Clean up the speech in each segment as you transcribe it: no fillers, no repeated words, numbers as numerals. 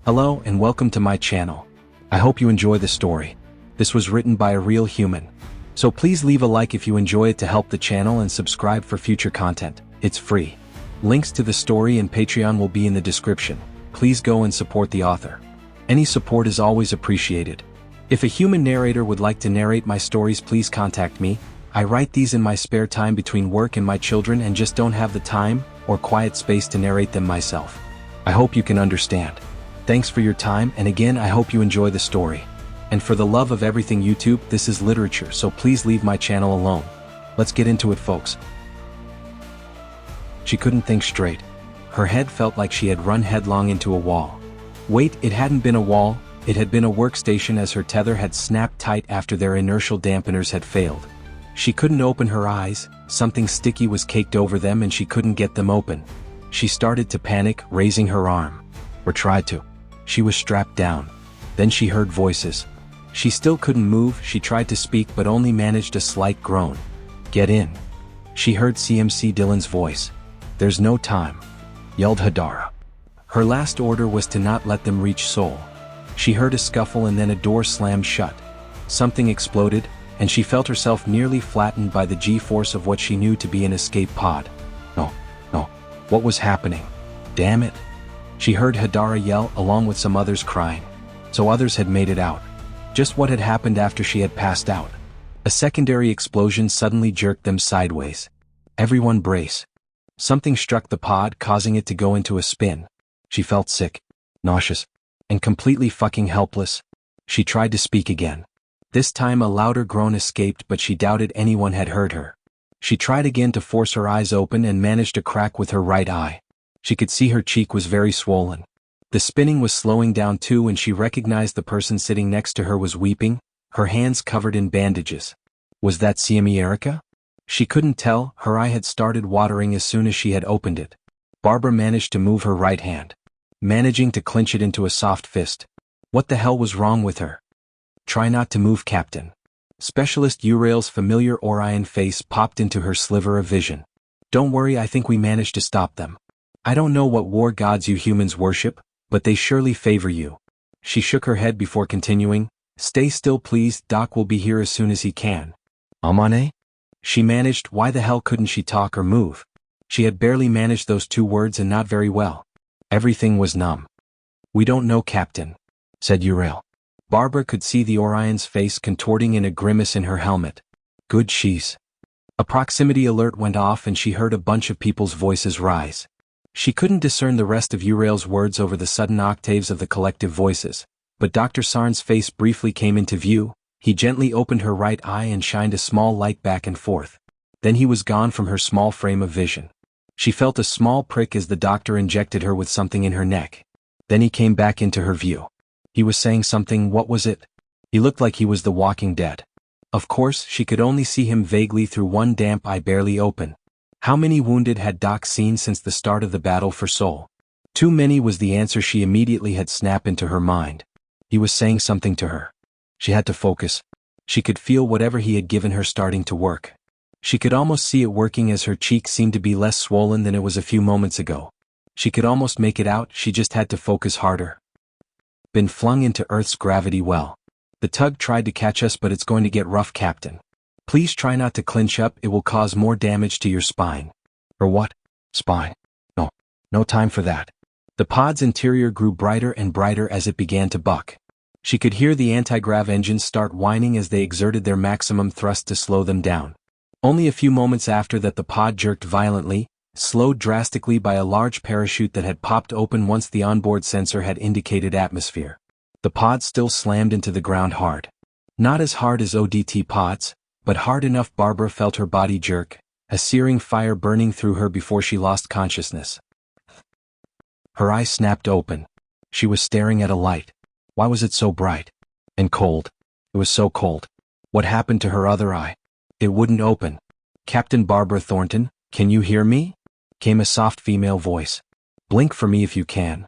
Hello and welcome to my channel. I hope you enjoy the story. This was written by a real human. So please leave a like if you enjoy it to help the channel and subscribe for future content. It's free. Links to the story and Patreon will be in the description. Please go and support the author. Any support is always appreciated. If a human narrator would like to narrate my stories, please contact me. I write these in my spare time between work and my children and just don't have the time or quiet space to narrate them myself. I hope you can understand. Thanks for your time, and again I hope you enjoy the story. And for the love of everything YouTube, this is literature, so please leave my channel alone. Let's get into it, folks. She couldn't think straight. Her head felt like she had run headlong into a wall. Wait, it hadn't been a wall, it had been a workstation, as her tether had snapped tight after their inertial dampeners had failed. She couldn't open her eyes, something sticky was caked over them and she couldn't get them open. She started to panic, raising her arm. Or tried to. She was strapped down. Then she heard voices. She still couldn't move. She tried to speak but only managed a slight groan. "Get in." She heard CMC Dillon's voice. "There's no time," yelled Hadara. Her last order was to not let them reach Sol. She heard a scuffle and then a door slammed shut. Something exploded, and she felt herself nearly flattened by the G-force of what she knew to be an escape pod. No. What was happening? Damn it. She heard Hadara yell along with some others crying. So others had made it out. Just what had happened after she had passed out? A secondary explosion suddenly jerked them sideways. Everyone brace. Something struck the pod, causing it to go into a spin. She felt sick, nauseous, and completely fucking helpless. She tried to speak again. This time a louder groan escaped, but she doubted anyone had heard her. She tried again to force her eyes open and managed a crack with her right eye. She could see her cheek was very swollen. The spinning was slowing down too, and she recognized the person sitting next to her was weeping, her hands covered in bandages. Was that CME Erica? She couldn't tell. Her eye had started watering as soon as she had opened it. Barbara managed to move her right hand, managing to clench it into a soft fist. What the hell was wrong with her? "Try not to move, Captain." Specialist Uriel's familiar Orion face popped into her sliver of vision. "Don't worry, I think we managed to stop them. I don't know what war gods you humans worship, but they surely favor you." She shook her head before continuing, "Stay still please, Doc will be here as soon as he can." "Amane?" She managed. Why the hell couldn't she talk or move? She had barely managed those two words, and not very well. Everything was numb. "We don't know, Captain," said Uriel. Barbara could see the Orion's face contorting in a grimace in her helmet. "Good she's." A proximity alert went off and she heard a bunch of people's voices rise. She couldn't discern the rest of Uriel's words over the sudden octaves of the collective voices, but Dr. Sarn's face briefly came into view. He gently opened her right eye and shined a small light back and forth. Then he was gone from her small frame of vision. She felt a small prick as the doctor injected her with something in her neck. Then he came back into her view. He was saying something. What was it? He looked like he was the Walking Dead. Of course, she could only see him vaguely through one damp eye barely open. How many wounded had Doc seen since the start of the battle for Sol? Too many was the answer she immediately had snapped into her mind. He was saying something to her. She had to focus. She could feel whatever he had given her starting to work. She could almost see it working as her cheek seemed to be less swollen than it was a few moments ago. She could almost make it out. She just had to focus harder. Been flung into Earth's gravity well. The tug tried to catch us, but it's going to get rough, Captain. Please try not to clinch up, it will cause more damage to your spine. Or what? Spine? No time for that. The pod's interior grew brighter and brighter as it began to buck. She could hear the anti-grav engines start whining as they exerted their maximum thrust to slow them down. Only a few moments after that the pod jerked violently, slowed drastically by a large parachute that had popped open once the onboard sensor had indicated atmosphere. The pod still slammed into the ground hard. Not as hard as ODT pods, but hard enough. Barbara felt her body jerk, a searing fire burning through her before she lost consciousness. Her eyes snapped open. She was staring at a light. Why was it so bright? And cold. It was so cold. What happened to her other eye? It wouldn't open. "Captain Barbara Thornton, can you hear me?" came a soft female voice. "Blink for me if you can."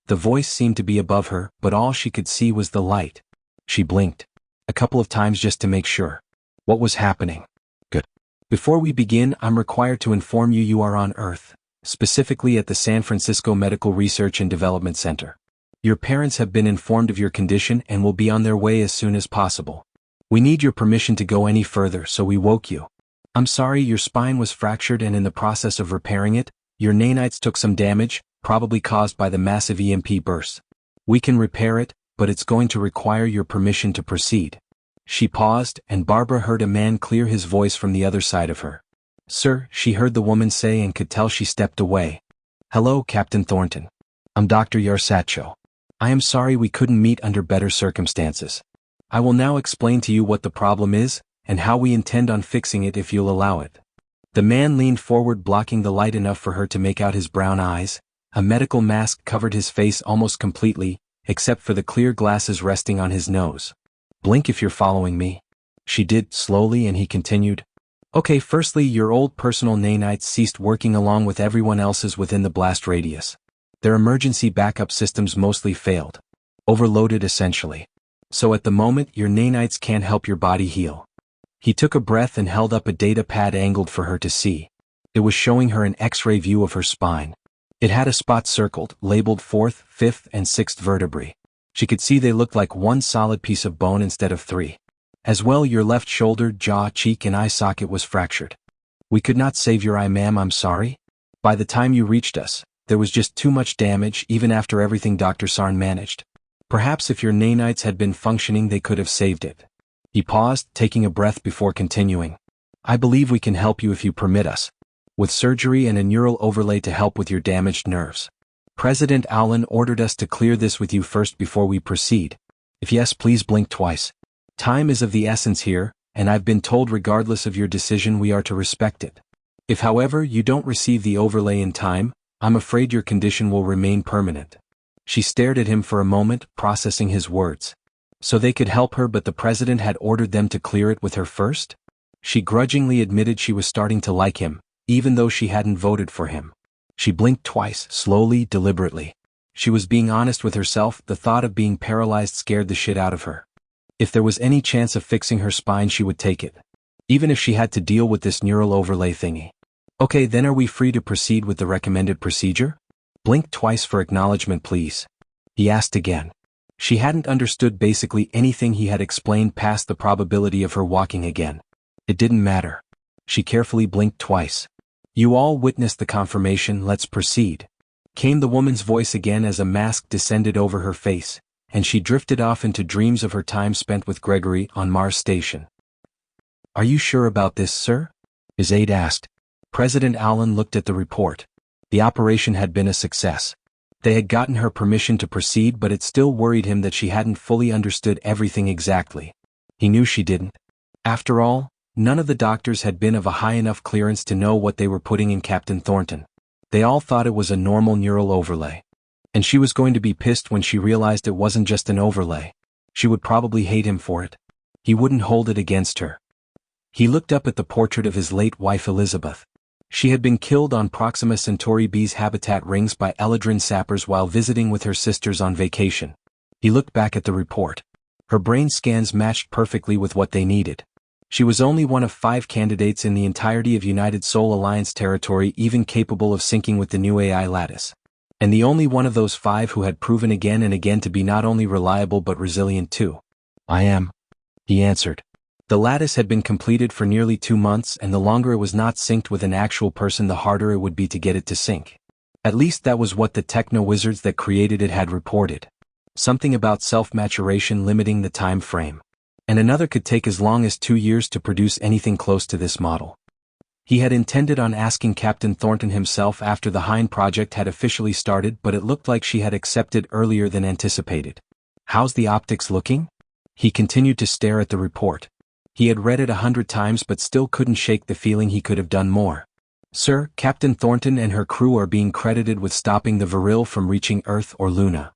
The voice seemed to be above her, but all she could see was the light. She blinked a couple of times just to make sure. What was happening? Good. "Before we begin, I'm required to inform you are on Earth, specifically at the San Francisco Medical Research and Development Center. Your parents have been informed of your condition and will be on their way as soon as possible. We need your permission to go any further, so we woke you. I'm sorry, your spine was fractured and in the process of repairing it, your nanites took some damage, probably caused by the massive EMP burst. We can repair it, but it's going to require your permission to proceed. She paused, and Barbara heard a man clear his voice from the other side of her. Sir, she heard the woman say and could tell she stepped away. Hello, Captain Thornton. I'm Dr. Yarsacho. I am sorry we couldn't meet under better circumstances. I will now explain to you what the problem is, and how we intend on fixing it if you'll allow it. The man leaned forward, blocking the light enough for her to make out his brown eyes. A medical mask covered his face almost completely, except for the clear glasses resting on his nose. Blink if you're following me. She did, slowly, and he continued. Okay, firstly, your old personal nanites ceased working along with everyone else's within the blast radius. Their emergency backup systems mostly failed. Overloaded essentially. So at the moment, your nanites can't help your body heal. He took a breath and held up a data pad angled for her to see. It was showing her an X-ray view of her spine. It had a spot circled, labeled 4th, 5th, and 6th vertebrae. She could see they looked like one solid piece of bone instead of 3. As well, your left shoulder, jaw, cheek, and eye socket was fractured. We could not save your eye, ma'am, I'm sorry. By the time you reached us, there was just too much damage, even after everything Dr. Sarn managed. Perhaps if your nanites had been functioning, they could have saved it. He paused, taking a breath before continuing. I believe we can help you if you permit us. With surgery and a neural overlay to help with your damaged nerves. President Allen ordered us to clear this with you first before we proceed. If yes, please blink twice. Time is of the essence here, and I've been told regardless of your decision we are to respect it. If however you don't receive the overlay in time, I'm afraid your condition will remain permanent. She stared at him for a moment, processing his words. So they could help her, but the president had ordered them to clear it with her first? She grudgingly admitted she was starting to like him, even though she hadn't voted for him. She blinked twice, slowly, deliberately. She was being honest with herself. The thought of being paralyzed scared the shit out of her. If there was any chance of fixing her spine, she would take it. Even if she had to deal with this neural overlay thingy. Okay, then are we free to proceed with the recommended procedure? Blink twice for acknowledgement, please. He asked again. She hadn't understood basically anything he had explained past the probability of her walking again. It didn't matter. She carefully blinked twice. You all witnessed the confirmation, let's proceed. Came the woman's voice again as a mask descended over her face, and she drifted off into dreams of her time spent with Gregory on Mars Station. Are you sure about this, sir? His aide asked. President Allen looked at the report. The operation had been a success. They had gotten her permission to proceed, but it still worried him that she hadn't fully understood everything exactly. He knew she didn't. After all, none of the doctors had been of a high enough clearance to know what they were putting in Captain Thornton. They all thought it was a normal neural overlay. And she was going to be pissed when she realized it wasn't just an overlay. She would probably hate him for it. He wouldn't hold it against her. He looked up at the portrait of his late wife Elizabeth. She had been killed on Proxima Centauri B's habitat rings by Eladrin sappers while visiting with her sisters on vacation. He looked back at the report. Her brain scans matched perfectly with what they needed. She was only one of 5 candidates in the entirety of United Sol Alliance territory even capable of syncing with the new AI lattice. And the only one of those 5 who had proven again and again to be not only reliable but resilient too. I am, he answered. The lattice had been completed for nearly 2 months, and the longer it was not synced with an actual person, the harder it would be to get it to sync. At least that was what the techno-wizards that created it had reported. Something about self-maturation limiting the time frame. And another could take as long as 2 years to produce anything close to this model. He had intended on asking Captain Thornton himself after the Hind project had officially started, but it looked like she had accepted earlier than anticipated. How's the optics looking? He continued to stare at the report. He had read it 100 times but still couldn't shake the feeling he could have done more. Sir, Captain Thornton and her crew are being credited with stopping the Viril from reaching Earth or Luna.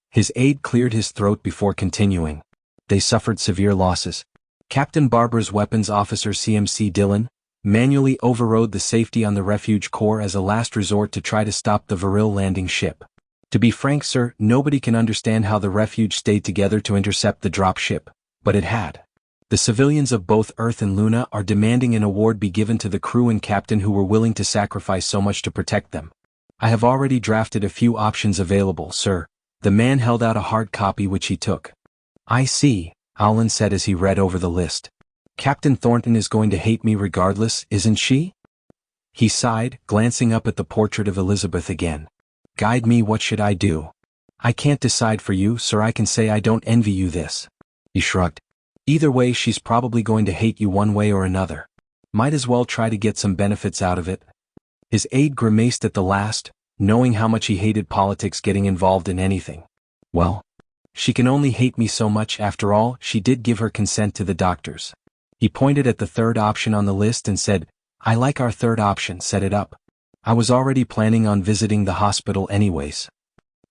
His aide cleared his throat before continuing. They suffered severe losses. Captain Barbara's weapons officer CMC Dillon manually overrode the safety on the refuge core as a last resort to try to stop the Viril landing ship. To be frank, sir, nobody can understand how the refuge stayed together to intercept the drop ship, but it had. The civilians of both Earth and Luna are demanding an award be given to the crew and captain who were willing to sacrifice so much to protect them. I have already drafted a few options available, sir, The man held out a hard copy which he took. "I see," Alan said as he read over the list. "Captain Thornton is going to hate me regardless, isn't she?" He sighed, glancing up at the portrait of Elizabeth again. "Guide me, what should I do?" "I can't decide for you, sir. I can say I don't envy you this." He shrugged. "Either way, she's probably going to hate you one way or another. Might as well try to get some benefits out of it." His aide grimaced at the last, knowing how much he hated politics getting involved in anything. "Well, she can only hate me so much. After all, she did give her consent to the doctors." He pointed at the third option on the list and said, "I like our third option, set it up. I was already planning on visiting the hospital anyways."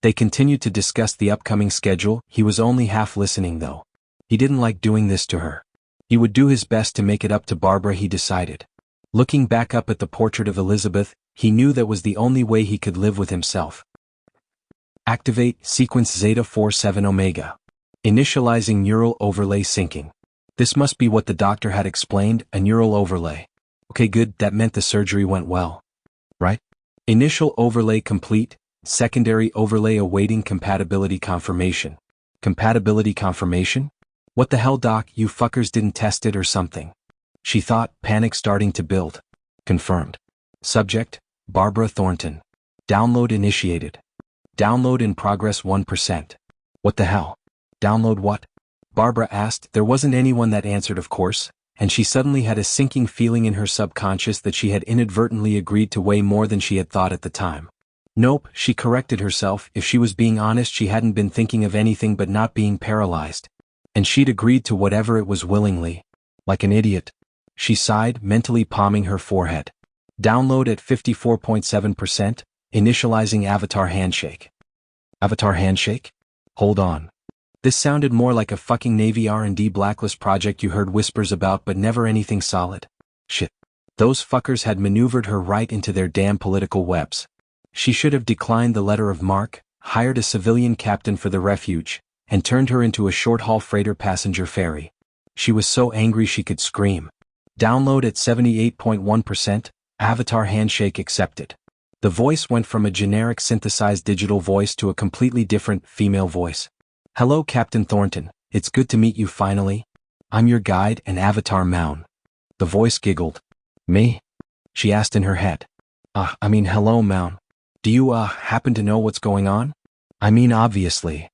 They continued to discuss the upcoming schedule. He was only half listening though. He didn't like doing this to her. He would do his best to make it up to Barbara, he decided. Looking back up at the portrait of Elizabeth, he knew that was the only way he could live with himself. Activate sequence Zeta 47 Omega. Initializing neural overlay syncing. This must be what the doctor had explained, a neural overlay. Okay, good, that meant the surgery went well. Right? Initial overlay complete, secondary overlay awaiting compatibility confirmation. Compatibility confirmation? What the hell, doc, you fuckers didn't test it or something? She thought, panic starting to build. Confirmed. Subject, Barbara Thornton. Download initiated. Download in progress 1%. What the hell? Download what? Barbara asked. There wasn't anyone that answered, of course, and she suddenly had a sinking feeling in her subconscious that she had inadvertently agreed to way more than she had thought at the time. Nope, she corrected herself. If she was being honest, she hadn't been thinking of anything but not being paralyzed. And she'd agreed to whatever it was willingly. Like an idiot. She sighed, mentally palming her forehead. Download at 54.7%, initializing avatar handshake. Avatar handshake? Hold on. This sounded more like a fucking Navy R&D blacklist project you heard whispers about but never anything solid. Shit. Those fuckers had maneuvered her right into their damn political webs. She should have declined the letter of marque, hired a civilian captain for the refuge, and turned her into a short-haul freighter passenger ferry. She was so angry she could scream. Download at 78.1%, avatar handshake accepted. The voice went from a generic synthesized digital voice to a completely different female voice. "Hello, Captain Thornton, it's good to meet you finally. I'm your guide and avatar Maun." The voice giggled. "Me?" she asked in her head. Hello, Maun. Do you, happen to know what's going on?" Obviously."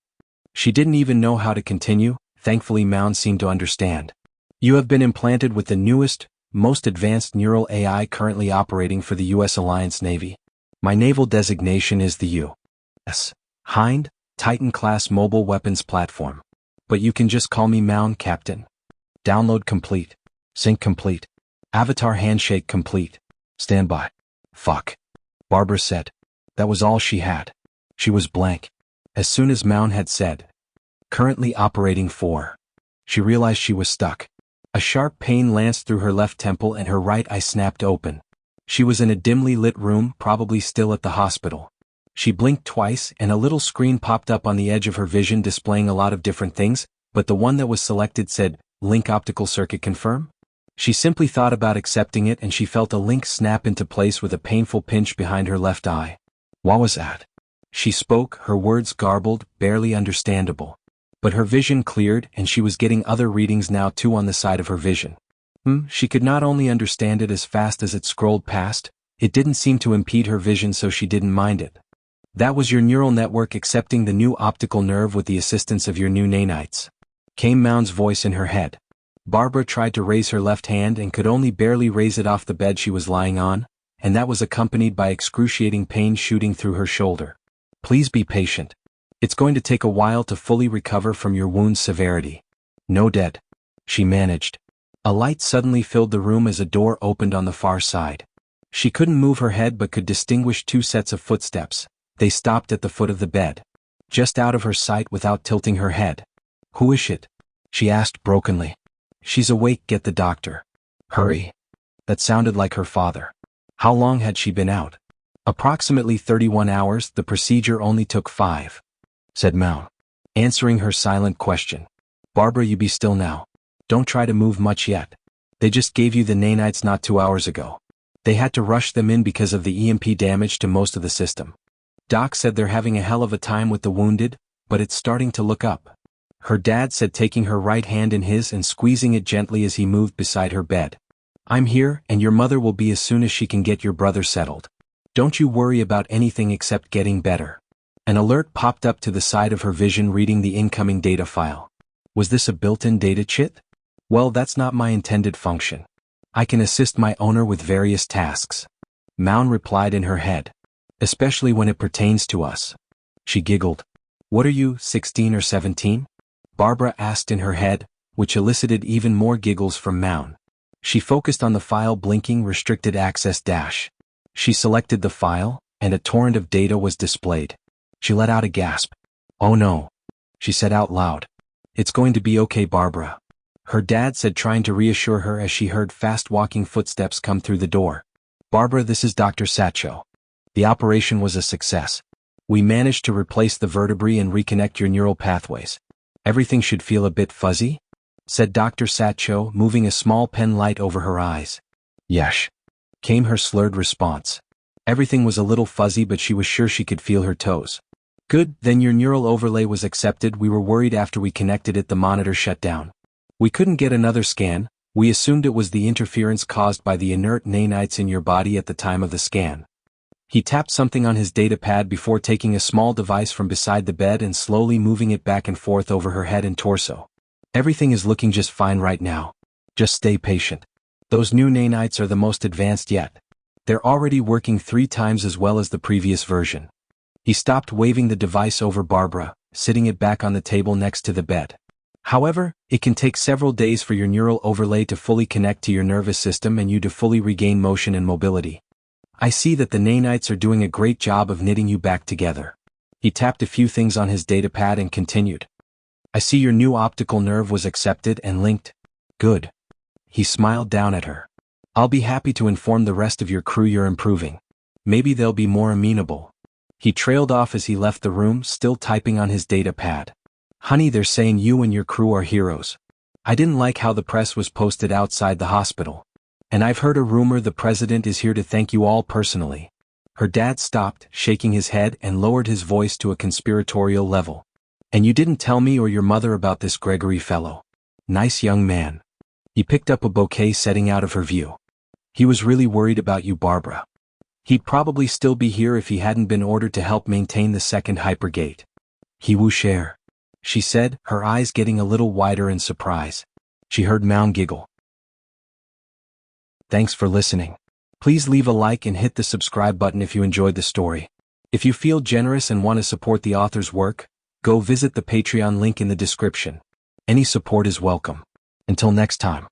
She didn't even know how to continue. Thankfully, Maun seemed to understand. "You have been implanted with the newest, most advanced neural AI currently operating for the U.S. Alliance Navy. My naval designation is the U.S. Hind Titan-class mobile weapons platform. But you can just call me Maun, Captain." Download complete. Sync complete. Avatar handshake complete. Stand by. Fuck. Barbara said. That was all she had. She was blank. As soon as Maun had said, "Currently operating for," she realized she was stuck. A sharp pain lanced through her left temple and her right eye snapped open. She was in a dimly lit room, probably still at the hospital. She blinked twice and a little screen popped up on the edge of her vision displaying a lot of different things, but the one that was selected said, "Link optical circuit confirm?" She simply thought about accepting it and she felt a link snap into place with a painful pinch behind her left eye. What was that? She spoke, her words garbled, barely understandable. But her vision cleared and she was getting other readings now too on the side of her vision. She could not only understand it as fast as it scrolled past, it didn't seem to impede her vision so she didn't mind it. That was your neural network accepting the new optical nerve with the assistance of your new nanites. Came Maun's voice in her head. Barbara tried to raise her left hand and could only barely raise it off the bed she was lying on, and that was accompanied by excruciating pain shooting through her shoulder. "Please be patient. It's going to take a while to fully recover from your wound's severity. No dead," she managed. A light suddenly filled the room as a door opened on the far side. She couldn't move her head but could distinguish two sets of footsteps. They stopped at the foot of the bed, just out of her sight without tilting her head. "Who is it?" she asked brokenly. "She's awake, get the doctor. Hurry." That sounded like her father. How long had she been out? Approximately 31 hours, the procedure only took 5, said Maun, answering her silent question. "Barbara, you be still now. Don't try to move much yet. They just gave you the nanites not 2 hours ago. They had to rush them in because of the EMP damage to most of the system. Doc said they're having a hell of a time with the wounded, but it's starting to look up. Her dad said, taking her right hand in his and squeezing it gently as he moved beside her bed. I'm here, and your mother will be as soon as she can get your brother settled. Don't you worry about anything except getting better. An alert popped up to the side of her vision, reading the incoming data file. Was this a built-in data chit? Well, that's not my intended function. I can assist my owner with various tasks. Moun replied in her head. Especially when it pertains to us. She giggled. What are you, 16 or 17? Barbara asked in her head, which elicited even more giggles from Moun. She focused on the file blinking restricted access dash. She selected the file, and a torrent of data was displayed. She let out a gasp. Oh no. She said out loud. It's going to be okay, Barbara. Her dad said, trying to reassure her as she heard fast-walking footsteps come through the door. Barbara, this is Dr. Satcho. The operation was a success. We managed to replace the vertebrae and reconnect your neural pathways. Everything should feel a bit fuzzy? Said Dr. Satcho, moving a small pen light over her eyes. Yesh. Came her slurred response. Everything was a little fuzzy, but she was sure she could feel her toes. Good, then your neural overlay was accepted. We were worried after we connected it the monitor shut down. We couldn't get another scan. We assumed it was the interference caused by the inert nanites in your body at the time of the scan. He tapped something on his data pad before taking a small device from beside the bed and slowly moving it back and forth over her head and torso. Everything is looking just fine right now. Just stay patient. Those new nanites are the most advanced yet. They're already working 3 times as well as the previous version. He stopped waving the device over Barbara, sitting it back on the table next to the bed. However, it can take several days for your neural overlay to fully connect to your nervous system and you to fully regain motion and mobility. I see that the nanites are doing a great job of knitting you back together. He tapped a few things on his data pad and continued. I see your new optical nerve was accepted and linked. Good. He smiled down at her. I'll be happy to inform the rest of your crew you're improving. Maybe they'll be more amenable. He trailed off as he left the room, still typing on his data pad. Honey, they're saying you and your crew are heroes. I didn't like how the press was posted outside the hospital. And I've heard a rumor the president is here to thank you all personally. Her dad stopped, shaking his head, and lowered his voice to a conspiratorial level. And you didn't tell me or your mother about this Gregory fellow. Nice young man. He picked up a bouquet, setting out of her view. He was really worried about you, Barbara. He'd probably still be here if he hadn't been ordered to help maintain the second hypergate. He woo share. She said, her eyes getting a little wider in surprise. She heard Moun giggle. Thanks for listening. Please leave a like and hit the subscribe button if you enjoyed the story. If you feel generous and want to support the author's work, go visit the Patreon link in the description. Any support is welcome. Until next time.